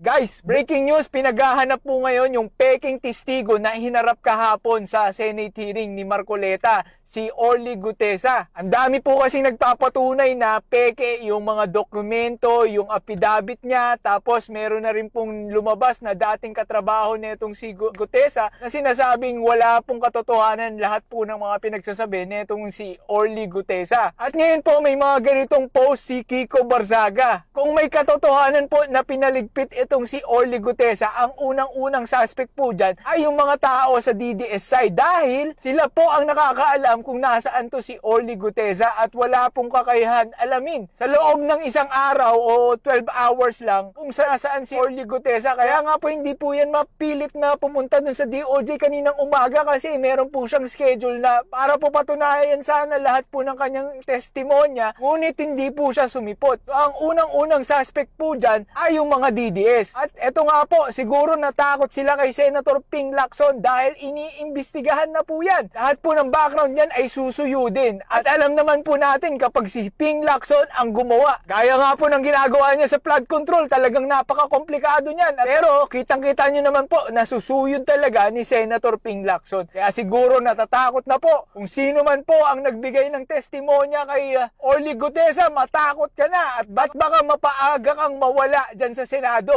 Guys, breaking news, pinaghahanap po ngayon yung peking testigo na hinarap kahapon sa Senate hearing ni Marcoleta, si Orly Gutesa. Ang dami po kasi nagpapatunay na peke yung mga dokumento, yung affidavit niya, tapos meron na rin pong lumabas na dating katrabaho netong si Gutesa na sinasabing wala pong katotohanan lahat po ng mga pinagsasabi netong si Orly Gutesa. At ngayon po may mga ganitong post si Kiko Barzaga. Kung may katotohanan po na pinaligpit itong si Orly Gutesa, ang unang-unang suspect po dyan ay yung mga tao sa DDS side dahil sila po ang nakakaalam kung nasaan to si Orly Gutesa at wala pong kakayahan alamin sa loob ng isang araw o 12 hours lang kung saan si Orly Gutesa. Kaya nga po hindi po yan mapilit na pumunta dun sa DOJ kaninang umaga kasi meron po siyang schedule na para po patunayan sana lahat po ng kanyang testimonya, ngunit hindi po siya sumipot. So, ang unang-unang suspect po dyan ay yung mga DDS. At eto nga po, siguro natakot sila kay Senator Ping Lacson dahil iniimbestigahan na po yan. Lahat po ng background yan ay susuyudin. At alam naman po natin kapag si Ping Lacson ang gumawa, gaya nga po ng ginagawa niya sa flood control, talagang napaka-komplikado niyan. Pero kitang-kita nyo naman po, nasusuyod talaga ni Senator Ping Lacson. Kaya siguro natatakot na po kung sino man po ang nagbigay ng testimonya kay Orly Gutesa, matakot ka na at ba't baka mapaaga kang mawala dyan sa Senado.